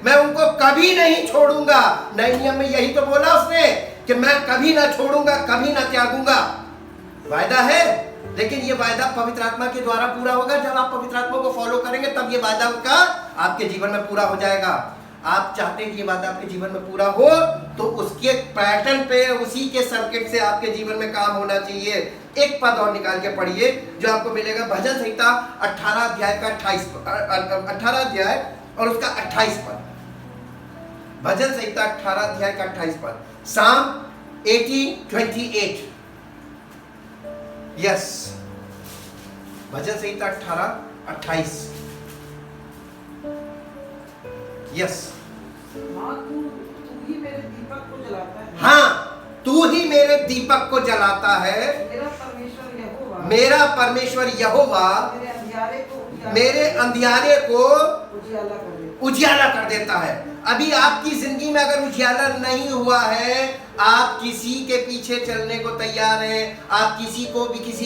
मैं उनको कभी नहीं छोड़ूंगा। नए नियम में यही तो बोला उसने कि मैं कभी ना छोड़ूंगा, कभी ना त्यागूंगा। वायदा है, लेकिन ये वायदा पवित्र आत्मा के द्वारा पूरा होगा। जब आप पवित्र आत्मा को फॉलो करेंगे तब ये वायदा का आपके जीवन में पूरा हो जाएगा। आप चाहते हैं कि ये वायदा आपके जीवन में पूरा हो, तो उसके पैटर्न पे, उसी के सर्किट से आपके जीवन में काम होना चाहिए। एक पद और निकाल के पढ़िए जो आपको मिलेगा भजन संहिता 18 अध्याय का 18 अध्याय और उसका 28 पद। भजन संहिता 18 अध्याय का 28 पद। Psalm 18:28। यस, भजन संहिता 18:28। यस, हाँ, तू ही मेरे दीपक को जलाता है। हाँ, तू ही मेरे दीपक को जलाता है। मेरा परमेश्वर यहोवा मेरे अंधियारे को उजियाला कर देता है। अभी आपकी जिंदगी में अगर उजियाला नहीं हुआ है, आप किसी के पीछे चलने को तैयार हैं, आप किसी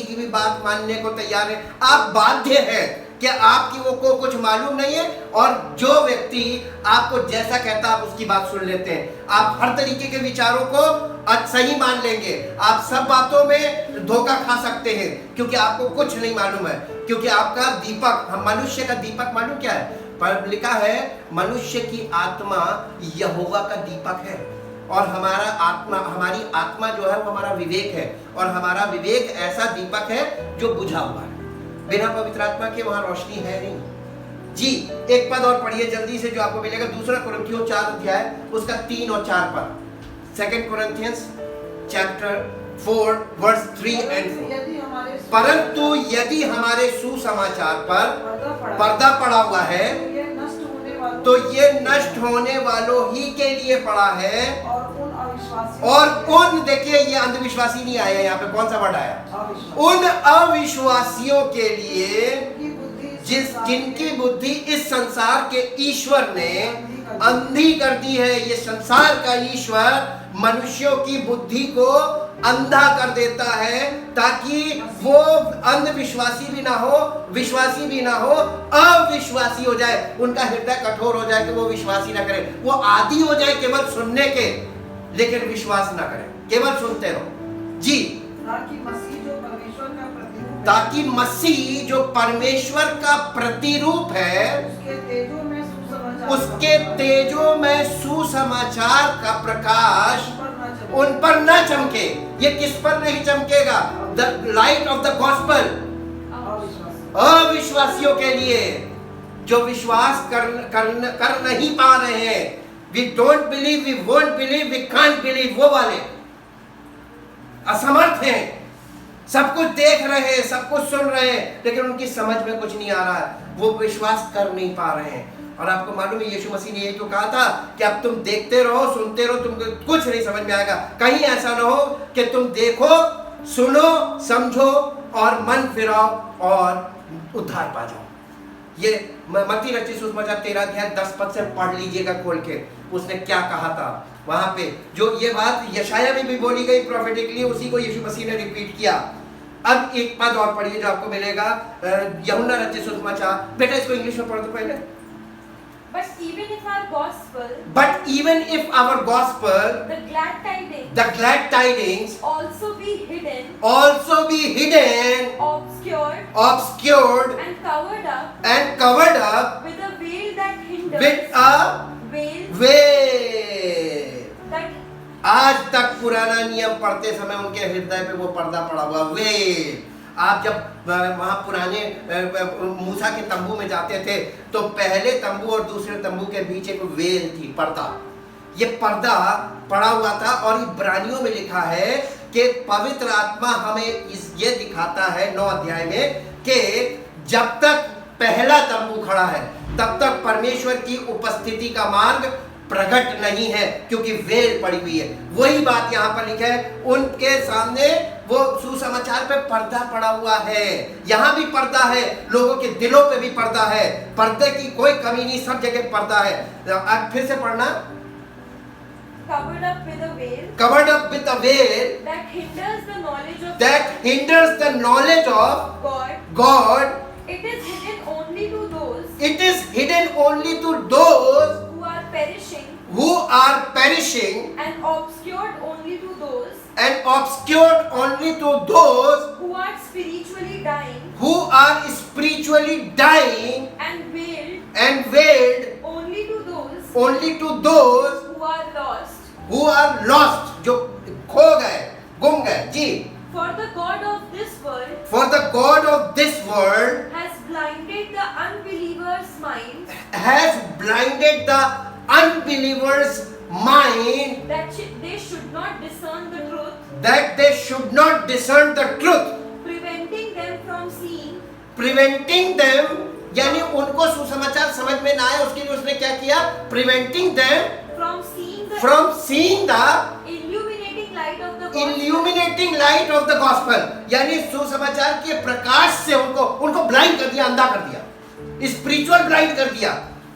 की भी बात मानने को तैयार हैं, आप बाध्य हैं कि आपकी वो को कुछ मालूम नहीं है, और जो व्यक्ति आपको जैसा कहता है आप उसकी बात सुन लेते हैं। आप हर तरीके के विचारों को सही मान लेंगे, आप सब बातों में धोखा खा सकते हैं, क्योंकि आपको कुछ नहीं मालूम है। क्योंकि आपका दीपक, हम मनुष्य का दीपक मालूम क्या है? पर लिखा है मनुष्य की आत्मा यहोवा का दीपक है, और हमारी आत्मा जो है वो हमारा विवेक है, और हमारा विवेक ऐसा दीपक है जो बुझा हुआ है। बिना पवित्र आत्मा के वहां रोशनी है नहीं। जी, एक पद और पढ़िए जल्दी से जो आपको मिलेगा, दूसरा कुरिन्थियों 4 अध्याय उसका 3 और 4 पद। 2 Corinthians chapter 4 verse 3 and 4। परंतु यदि हमारे सुसमाचार पर पर्दा पड़ा हुआ है तो ये नष्ट होने वालों ही के लिए पड़ा है, और उन, देखिए ये अंधविश्वासी नहीं आया यहाँ पे, कौन सा वर्ड आया? उन अविश्वासियों के लिए जिनकी बुद्धि इस संसार के ईश्वर ने अंधी कर दी है। ये संसार का ईश्वर मनुष्यों की बुद्धि को अंधा कर देता है, ताकि वो अंधविश्वासी भी ना हो, विश्वासी भी ना हो, अविश्वासी हो जाए, उनका हृदय कठोर हो जाए कि वो विश्वासी ना करे, वो आदी हो जाए केवल सुनने के, लेकिन विश्वास ना करे, केवल सुनते रहो। जी, ताकि मसीह जो परमेश्वर का प्रतिरूप है, उसके तेजों में सुसमाचार का प्रकाश उन पर न चमके। ये किस पर नहीं चमकेगा? The light of the gospel, अविश्वासियों के लिए जो विश्वास कर नहीं पा रहे हैं। We don't believe, we won't believe, we can't believe, वो वाले असमर्थ हैं, सब कुछ देख रहे हैं, सब कुछ सुन रहे हैं, लेकिन उनकी समझ में कुछ नहीं आ रहा है, वो विश्वास कर नहीं पा रहे हैं। और आपको मालूम है यीशु मसीह ने यही तो कहा था कि अब तुम देखते रहो, सुनते रहो, तुमको कुछ नहीं समझ में आएगा। कहीं ऐसा ना हो कि तुम देखो, सुनो, समझो और मन फिराओ और उद्धार पा जाओ। ये मत्ती रचित सुसमाचार 13 अध्याय 10 पद से पढ़ लीजिएगा खोल के, उसने क्या कहा था वहां पे। जो ये बात यशाया में भी बोली गई प्रोफेटिकली, उसी को यीशु मसीह ने रिपीट किया। अब एक पद और पढ़िए जो आपको मिलेगा यूहन्ना रचित सुसमाचार। बेटा इसको इंग्लिश में पढ़ दो पहले। But even if our gospel, the glad tidings, also be hidden, obscured, and covered up with a veil that hinders, that आज तक पुराना नियम पढ़ते समय उनके हृदय पे वो पर्दा पड़ा हुआ, वेल। आप जब वहाँ पुराने मूसा के तंबू में जाते थे तो पहले तंबू और दूसरे तंबू के बीच एक वेल थी, पर्दा। ये पर्दा पड़ा हुआ था और इब्रानियों में लिखा है कि पवित्र आत्मा हमें ये दिखाता है 9 अध्याय में कि जब तक पहला तंबू खड़ा है तब तक परमेश्वर की उपस्थिति का मार्ग प्रकट नहीं है, क्योंकि वेल पड़ी हुई है। वही बात यहाँ पर लिखा है, उनके सामने वो सुसमाचार पे पर्दा पड़ा हुआ है। यहाँ भी पर्दा है, लोगों के दिलों पे भी पर्दा है, पर्दे की कोई कमी नहीं, सब जगह पर्दा है। अब फिर से पढ़ना, covered up with a veil covered up with a veil that hinders the knowledge of God. It is hidden only to those It is hidden only to those who are perishing and obscured only to those who are spiritually dying and veiled only to those who are lost. जो खो गए, गुम गए। जी, For the God of this world has blinded the unbelievers' minds that they should not discern the truth, preventing them, यानी उनको सुसमाचार समझ में ना आए, उसके लिए उसने क्या किया? Preventing them from seeing the illuminating light of the gospel, यानी सुसमाचार के प्रकाश से उनको ब्लाइंड कर दिया, अंधा कर दिया, स्पिरिचुअल ब्लाइंड कर दिया,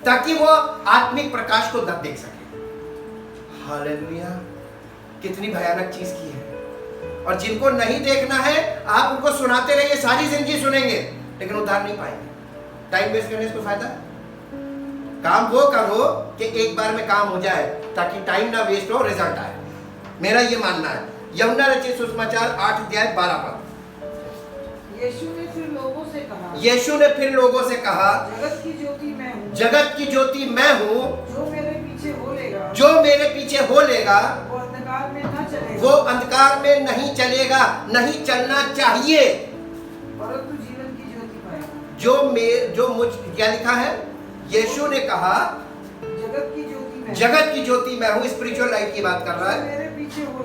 ताकि वो आत्मिक प्रकाश को देख सके। हालेलुया! कितनी भयानक चीज की है। और जिनको नहीं देखना है, आप उनको सुनाते रहिए, सारी जिंदगी सुनेंगे, लेकिन उद्धार नहीं पाएंगे। टाइम वेस्ट करने से कोई फायदा? काम वो करो कि एक बार में काम हो जाए, ताकि टाइम ना वेस्ट हो, रिजल्ट आए। मेरा ये मानना है। यूहन्ना रचित सुसमाचार 8 अध्याय 12 पद। यीशु ने फिर लोगों से कहा, जगत की ज्योति मैं हूँ, जो मेरे पीछे हो लेगा वो अंधकार में नहीं चलेगा, नहीं चलना चाहिए, परंतु जीवन की ज्योति पाएगा। क्या लिखा है? यीशु ने कहा, जगत की ज्योति मैं हूँ, स्पिरिचुअल लाइट की बात कर रहा है,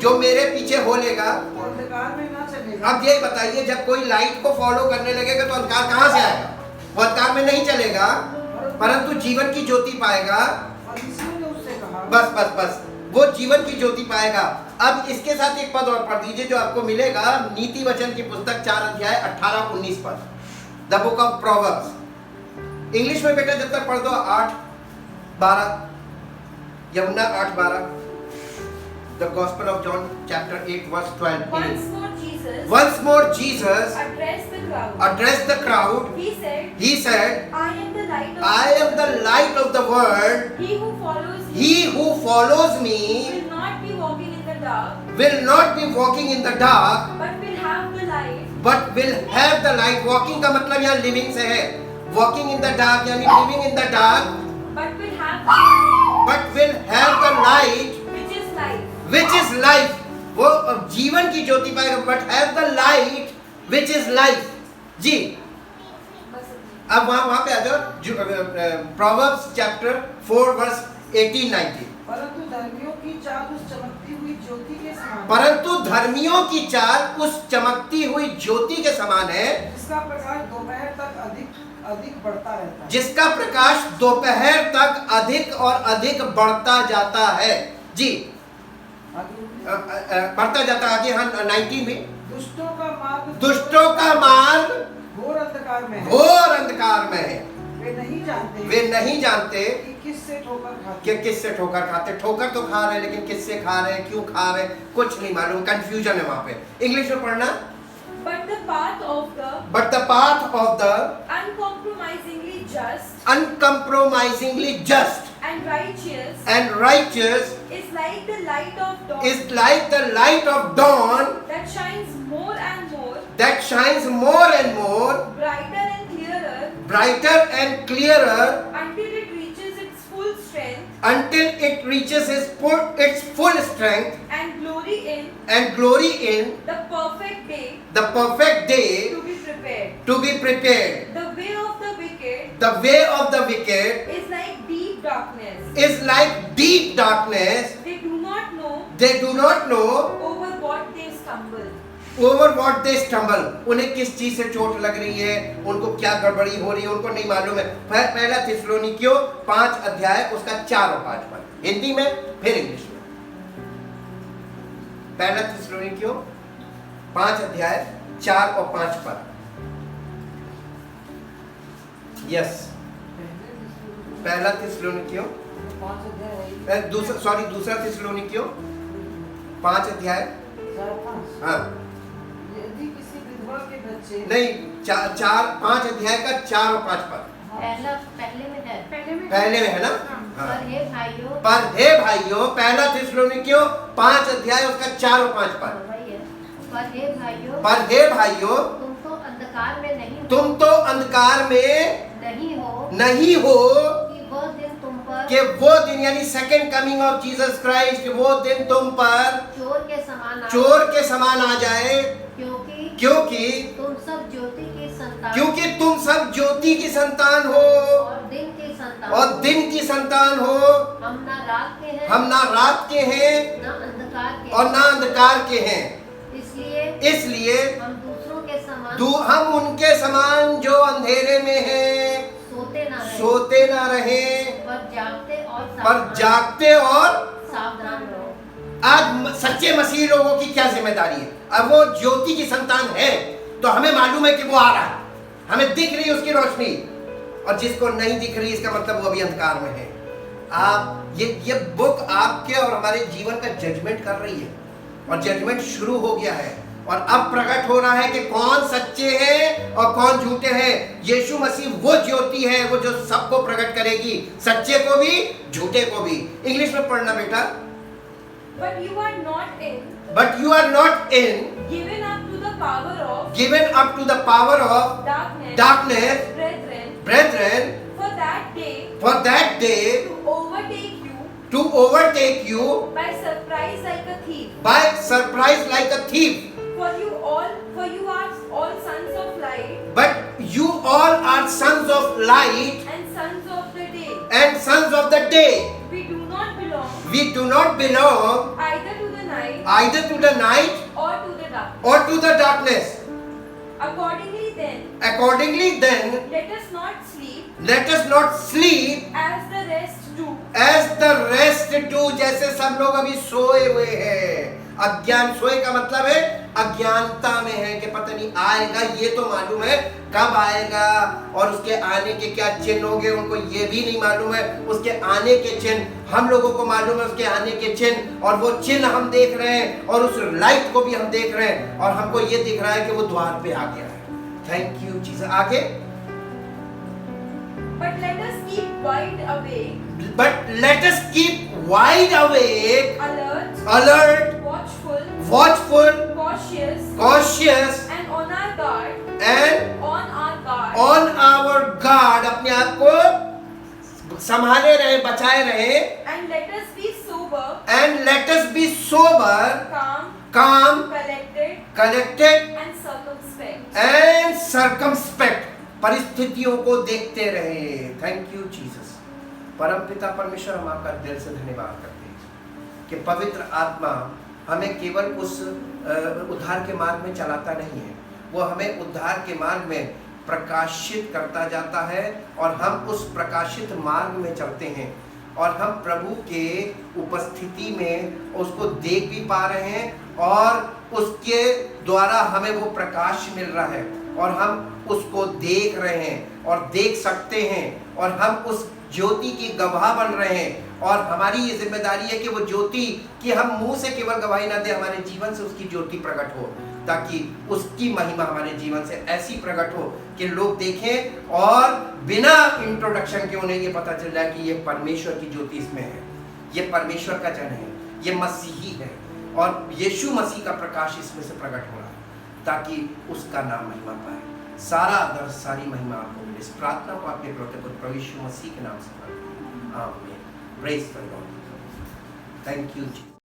जो मेरे पीछे हो लेगा अंधकार में ना चलेगा। अब ये बताइए, जब कोई लाइट को फॉलो करने लगेगा तो अंधकार कहाँ से आएगा? वो अंधकार में नहीं चलेगा, परंतु जीवन की ज्योति पाएगा। बस वो जीवन की ज्योति पाएगा। अब इसके साथ एक पद और पढ़ दीजिए जो आपको मिलेगा, नीति वचन की पुस्तक 4 अध्याय 18-19 पद, the book of proverbs. English में बेटा जब तक पढ़ दो, 8-12, यूहन्ना 8:12, the Gospel of John chapter 8 verse 12. Once more Jesus addressed the crowd. He said, I am the light of the world. He who follows me will not be walking in the dark, but will have the light. Walking का मतलब यहाँ living से है। Walking in the dark यानी living in the dark, but will have the light which is life. वो जीवन की ज्योति पाएगा, but have the light which is life। जी, अब वहां पे आ जाओ, Proverbs chapter 4 verse 18-19। परंतु धर्मियों की चाल उस चमकती हुई ज्योति के समान के समान है, जिसका प्रकाश दोपहर तक अधिक और अधिक बढ़ता जाता है। जी, बढ़ता जाता है। आगे हाँ 19 में, दुष्टों का मार्ग घोर अंधकार में है, वे नहीं जानते कि किससे ठोकर खाते। ठोकर तो खा रहे, लेकिन किससे खा रहे, क्यों खा रहे, कुछ नहीं मालूम, कंफ्यूजन है वहां पे। इंग्लिश में पढ़ना, but the path of the uncompromisingly just and righteous is like the light of dawn that shines more and more, brighter and clearer until it reaches its full strength its full strength and glory and glory in the perfect day the perfect day to be prepared. to be prepared. The way of the wicked The way of the wicked is like deep darkness. is like deep darkness. They do not know They do not know over what they stumble. over what they stumble. उन्हें किस चीज से चोट लग रही है, उनको क्या गड़बड़ी हो रही है, उनको नहीं मालूम है। पहला थिस्सलुनीकियों 5 अध्याय उसका 4 और 5 पद, हिंदी में फिर इंग्लिश में। पहला थिस्सलुनीकियों 5 अध्याय 4 और 5 पद। यस, पहला थिस्सलुनीकियों दूसरा थिस्सलुनीकियों 5 अध्याय, हाँ नहीं 5 अध्याय का 4 और 5 पद। पहले में है ना। हाँ। पर हे भाइयों, पहला थिस्सलुनीकियों 5 अध्याय उसका 4 और 5 पद। पर हे भाइयों, तुम तो अंधकार में नहीं हो कि वो दिन यानी second coming of Jesus Christ, वो दिन तुम पर चोर के समान आ जाए, क्योंकि तुम सब ज्योति की संतान हो और दिन की संतान हो। हम ना रात के हैं और ना अंधकार के हैं। इसलिए हम उनके समान जो अंधेरे में हैं सोते ना रहे, पर जागते और सावधान रहो। आज सच्चे मसीह लोगों की क्या जिम्मेदारी है? अब वो ज्योति की संतान है तो हमें मालूम है कि वो आ रहा है, हमें दिख रही है उसकी रोशनी, और जिसको नहीं दिख रही इसका मतलब वो अभी अंधकार में है। आप ये बुक आपके और हमारे जीवन का जजमेंट कर रही है, और जजमेंट शुरू हो गया है, और अब प्रकट हो रहा है कि कौन सच्चे हैं और कौन झूठे हैं। यीशु मसीह वो ज्योति है, वो जो सबको प्रकट करेगी, सच्चे को भी झूठे को भी। इंग्लिश में पढ़ना बेटा। But you are not in given up to the power of darkness, brethren, for that day to overtake you by surprise like a thief. For you are all sons of light, but you all are sons of light and sons of the day. and sons of the day. We do not belong either to the night or to the darkness. Accordingly then, let us not sleep as the rest do, जैसे सब लोग अभी सोए हुए हैं। अज्ञान, सोए का मतलब है अज्ञानता में है कि पता नहीं आएगा, ये तो मालूम है कब आएगा और उसके आने के क्या चिन्ह होंगे, उनको ये भी नहीं मालूम है। उसके आने के चिन्ह हम लोगों को मालूम है, उसके आने के चिन्ह, और वो चिन्ह हम देख रहे हैं, और उस लाइट को भी हम देख रहे हैं, और हमको ये दिख रहा है कि वो द्वार पे आ गया है। Thank you Jesus. आगे, But let us keep wide awake, alert, watchful, cautious, and on our guard. अपने आप को संभाले रहे, बचाए रहे। And let us be sober, calm, collected, and circumspect, परिस्थितियों को देखते रहे। Thank you Jesus. परमपिता परमेश्वर, हम आपका दिल से धन्यवाद करते हैं कि पवित्र आत्मा हमें केवल उस उद्धार के मार्ग में चलाता नहीं है, वो हमें उद्धार के मार्ग में प्रकाशित करता जाता है, और हम उस प्रकाशित मार्ग में चलते हैं, और हम प्रभु के उपस्थिति में उसको देख भी पा रहे हैं, और उसके द्वारा हमें वो प्रकाश मिल रहा है, और हम उसको देख रहे हैं और देख सकते हैं, और हम उस ज्योति की गवाह बन रहे हैं। और हमारी ये जिम्मेदारी है कि वो ज्योति की हम मुंह से केवल गवाही ना दे, हमारे जीवन से उसकी ज्योति प्रकट हो, ताकि उसकी महिमा हमारे जीवन से ऐसी प्रकट हो कि लोग देखें और बिना इंट्रोडक्शन के उन्हें ये पता चल जाए कि ये परमेश्वर की ज्योति इसमें है, ये परमेश्वर का जन है, ये मसीही है, और यीशु मसीह का प्रकाश इसमें से प्रकट हो रहा है, ताकि उसका नाम महिमा पाए। सारा आदर, सारी महिमा आपको मिले। इस प्रार्थना को आपके प्रभु यीशु मसीह के नाम से आमीन। Praise the Lord. Thank you ji.